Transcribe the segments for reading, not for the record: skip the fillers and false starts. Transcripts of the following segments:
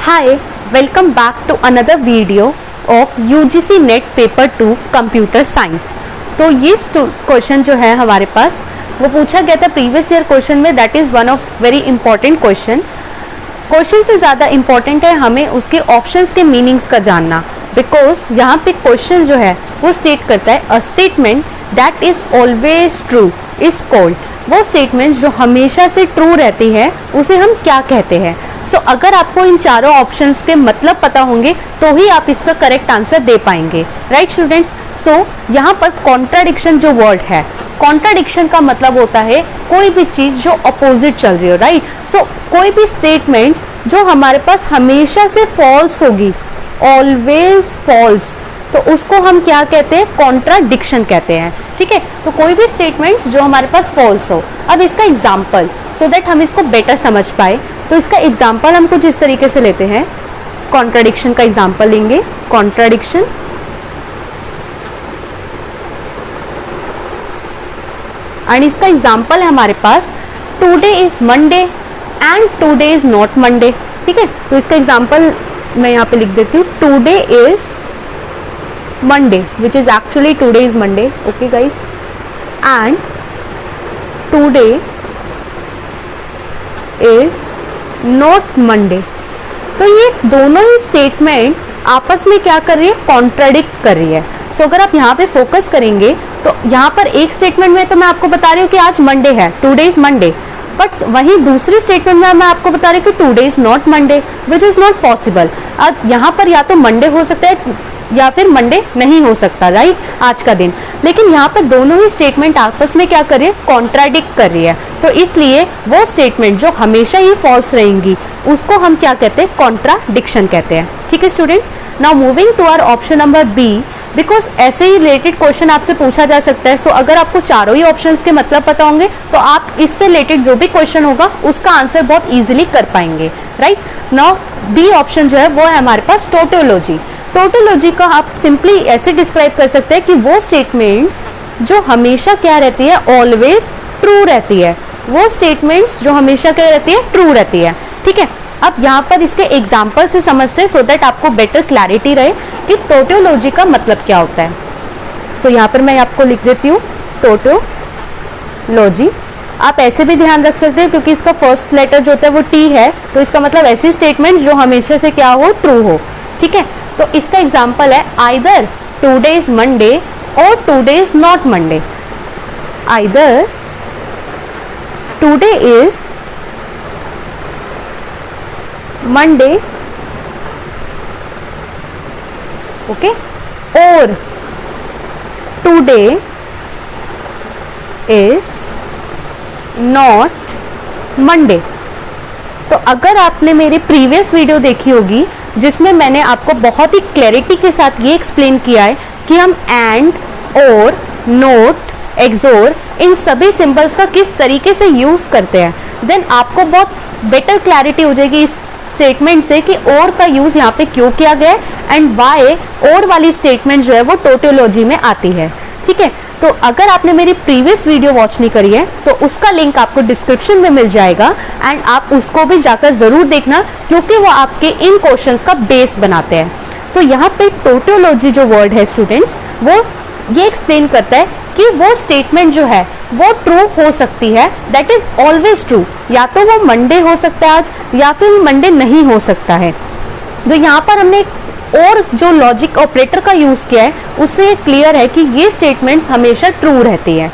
Hi, welcome back to another video of UGC NET paper 2 computer science. तो ये question जो है हमारे पास वो पूछा गया था प्रीवियस ईयर क्वेश्चन में। That is one of very important question से ज़्यादा इंपॉर्टेंट है हमें उसके ऑप्शंस के मीनिंग्स का जानना, बिकॉज यहाँ पे क्वेश्चन जो है वो स्टेट करता है a statement that is always true is called. वो स्टेटमेंट जो हमेशा से ट्रू रहती है उसे हम क्या कहते हैं। सो अगर आपको इन चारों ऑप्शंस के मतलब पता होंगे तो ही आप इसका करेक्ट आंसर दे पाएंगे, राइट स्टूडेंट्स। सो यहाँ पर कॉन्ट्राडिक्शन जो वर्ड है, कॉन्ट्राडिक्शन का मतलब होता है कोई भी चीज़ जो अपोजिट चल रही हो, राइट। सो कोई भी स्टेटमेंट्स जो हमारे पास हमेशा से फॉल्स होगी, ऑलवेज फॉल्स, तो उसको हम क्या कहते हैं, कॉन्ट्राडिक्शन कहते हैं, ठीक है। तो कोई भी स्टेटमेंट जो हमारे पास फॉल्स हो। अब इसका एग्जाम्पल, सो दैट हम इसको बेटर समझ पाए, तो इसका एग्जाम्पल हम कुछ इस तरीके से लेते हैं। कॉन्ट्राडिक्शन का एग्जाम्पल लेंगे, कॉन्ट्राडिक्शन। एंड इसका एग्जाम्पल है हमारे पास today is Monday and today is not Monday, ठीक है। तो इसका एग्जाम्पल मैं यहाँ पे लिख देती हूँ, today is Monday which is actually today is Monday, okay guys, and today is not Monday. तो ये दोनों ही स्टेटमेंट आपस में क्या कर रही है, कॉन्ट्राडिक्ट कर रही है। सो अगर आप यहाँ पे फोकस करेंगे तो यहाँ पर एक स्टेटमेंट में तो मैं आपको बता रही हूँ कि आज मंडे है, टुडे इज मंडे, बट वहीं दूसरी स्टेटमेंट में मैं आपको बता रही हूँ कि today is not Monday which is not possible. अब यहाँ पर या तो मंडे हो सकता है या फिर मंडे नहीं हो सकता, राइट, आज का दिन। लेकिन यहाँ पर दोनों ही स्टेटमेंट आपस में क्या कर रही है, कॉन्ट्राडिक्ट कर रही है। तो इसलिए वो स्टेटमेंट जो हमेशा ही फॉल्स रहेंगी उसको हम क्या कहते हैं, कॉन्ट्राडिक्शन कहते हैं, ठीक है students. Now moving to our option number B, because ऐसे ही रिलेटेड क्वेश्चन आपसे पूछा जा सकता है। सो अगर आपको चारों ही ऑप्शंस के मतलब पता होंगे तो आप इससे रिलेटेड जो भी क्वेश्चन होगा उसका आंसर बहुत इजीली कर पाएंगे, राइट। नाउ बी ऑप्शन जो है वो है हमारे पास टोटोलॉजी। टोटोलॉजी का आप सिंपली ऐसे डिस्क्राइब कर सकते हैं कि वो स्टेटमेंट्स जो हमेशा क्या रहती है, ऑलवेज ट्रू रहती है। वो स्टेटमेंट्स जो हमेशा क्या रहती है, ट्रू रहती है, ठीक है। अब यहाँ पर इसके एग्जाम्पल से समझते हैं सो दैट आपको बेटर क्लैरिटी रहे कि टोटोलॉजी का मतलब क्या होता है। सो यहाँ पर मैं आपको लिख देती हूँ टोटोलॉजी। आप ऐसे भी ध्यान रख सकते हैं क्योंकि इसका फर्स्ट लेटर जो होता है वो टी है, तो इसका मतलब ऐसी स्टेटमेंट जो हमेशा से क्या हो, ट्रू हो, ठीक है। तो इसका एग्जाम्पल है आइदर टुडे इज मंडे और today is not Monday. Either today is Monday, okay, और टुडे इज नॉट मंडे। तो अगर आपने मेरी प्रीवियस वीडियो देखी होगी जिसमें मैंने आपको बहुत ही क्लैरिटी के साथ ये एक्सप्लेन किया है कि हम एंड, और, नोट, एक्सोर इन सभी सिंबल्स का किस तरीके से यूज़ करते हैं, देन आपको बहुत बेटर क्लैरिटी हो जाएगी इस स्टेटमेंट से कि और का यूज़ यहाँ पे क्यों किया गया है एंड वाई और वाली स्टेटमेंट जो है वो टोटोलॉजी में आती है, ठीक है। तो अगर आपने मेरी प्रीवियस वीडियो वॉच नहीं करी है तो उसका लिंक आपको डिस्क्रिप्शन में मिल जाएगा एंड आप उसको भी जाकर ज़रूर देखना क्योंकि वो आपके इन क्वेश्चंस का बेस बनाते हैं। तो यहाँ पे टोटोलॉजी जो वर्ड है स्टूडेंट्स, वो ये एक्सप्लेन करता है कि वो स्टेटमेंट जो है वो ट्रू हो सकती है, दैट इज़ ऑलवेज ट्रू। या तो वो मंडे हो सकता है आज, या फिर मंडे नहीं हो सकता है। तो यहाँ पर हमने और जो लॉजिक ऑपरेटर का यूज़ किया है उससे क्लियर है कि ये स्टेटमेंट्स हमेशा ट्रू रहती है।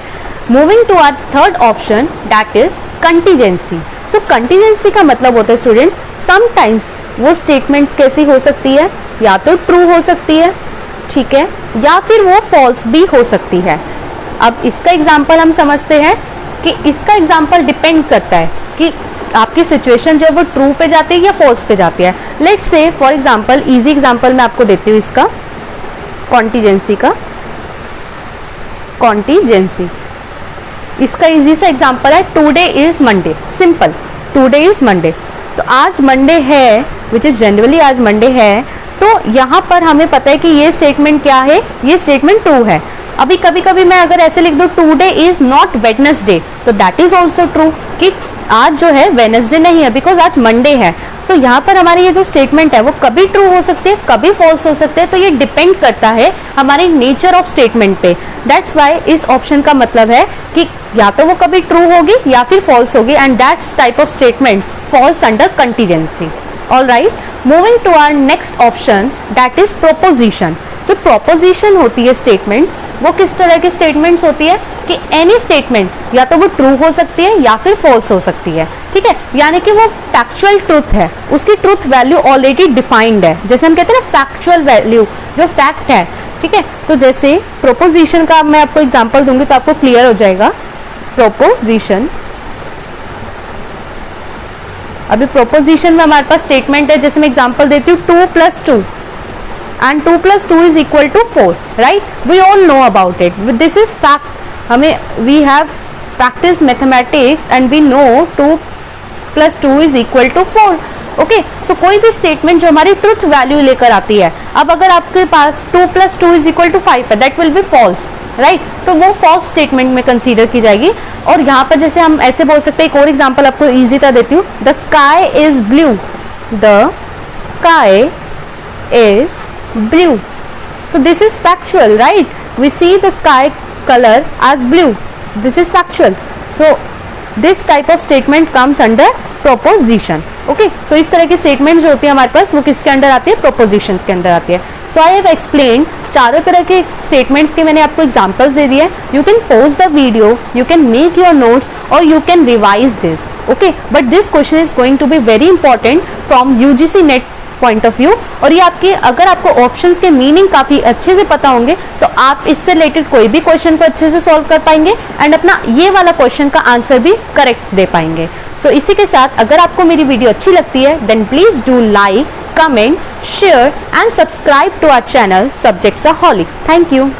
Moving to our third option that is contingency. So contingency का मतलब होता है स्टूडेंट्स, समटाइम्स वो स्टेटमेंट्स कैसी हो सकती है, या तो ट्रू हो सकती है, ठीक है, या फिर वो फॉल्स भी हो सकती है। अब इसका एग्जाम्पल हम समझते हैं कि इसका एग्जाम्पल डिपेंड करता है कि आपकी सिचुएशन जो है वो ट्रू पे जाती है या फॉल्स पे जाती है। Let's say for example, easy example मैं आपको देती हूँ इसका, कॉन्टीजेंसी का। कॉन्टीजेंसी इसका इजी सा एग्जांपल है today is Monday. Simple, today is Monday. तो आज मंडे है, विच इज जनरली आज मंडे है, तो यहाँ पर हमें पता है कि ये स्टेटमेंट क्या है, ये स्टेटमेंट ट्रू है। अभी कभी कभी मैं अगर ऐसे लिख दूँ टुडे इज नॉट वेडनेसडे, तो दैट इज ऑल्सो ट्रू कि आज जो है वेडनेसडे नहीं है, बिकॉज आज मंडे है। सो यहाँ पर हमारी ये जो स्टेटमेंट है वो कभी ट्रू हो सकती है, कभी फॉल्स हो सकते हैं, तो ये डिपेंड करता है हमारे नेचर ऑफ स्टेटमेंट पे। दैट्स वाई इस ऑप्शन का मतलब है कि या तो वो कभी ट्रू होगी या फिर फॉल्स होगी, and that's type of statement false under contingency. All right, moving to our next option, that is proposition. जो प्रोपोजिशन होती है स्टेटमेंट्स, वो किस तरह की स्टेटमेंट्स होती है कि एनी स्टेटमेंट या तो वो ट्रू हो सकती है या फिर फॉल्स हो सकती है, ठीक है, यानी कि वो फैक्चुअल ट्रूथ है, उसकी ट्रूथ वैल्यू ऑलरेडी डिफाइंड है, जैसे हम कहते हैं ना फैक्चुअल वैल्यू, जो फैक्ट है, ठीक है। तो जैसे प्रोपोजिशन का मैं आपको एग्जांपल दूंगी तो आपको क्लियर हो जाएगा। प्रोपोजिशन, अभी प्रोपोजिशन में हमारे पास स्टेटमेंट है, जैसे मैं एग्जांपल देती हूँ 2 + 2 and 2 + 2 is equal to 4, right? We all know about it. This is fact. we have practiced mathematics and we know 2 + 2 is equal to 4. Okay, सो कोई भी स्टेटमेंट जो हमारी ट्रुथ वैल्यू लेकर आती है, अब अगर आपके पास 2 + 2 is equal to 5 है, that will be false, right, तो वो फॉल्स स्टेटमेंट में कंसीडर की जाएगी। और यहाँ पर जैसे हम ऐसे बोल सकते हैं, एक और एग्जांपल आपको इजी तरह देती हूँ, the sky is blue, the sky is blue. So this is factual, right? We see the sky color as blue. So this is factual. So this type of statement comes under proposition. Okay? So इस तरह की statement जो होती है हमारे पास, वो किसके under आती है? Propositions के अंदर आती है। So I have explained चारों तरह के statements के मैंने आपको examples दे दिए। You can pause the video, you can make your notes, or you can revise this. Okay? But this question is going to be very important from UGC NET point of view. और ये आपके, अगर आपको options के meaning काफी अच्छे से पता होंगे तो आप इससे रिलेटेड कोई भी क्वेश्चन को अच्छे से सॉल्व कर पाएंगे एंड अपना ये वाला क्वेश्चन का आंसर भी करेक्ट दे पाएंगे। सो इसी के साथ अगर आपको मेरी वीडियो अच्छी लगती है then please do like, comment, share and subscribe to our channel Subjectsaholic. Thank you.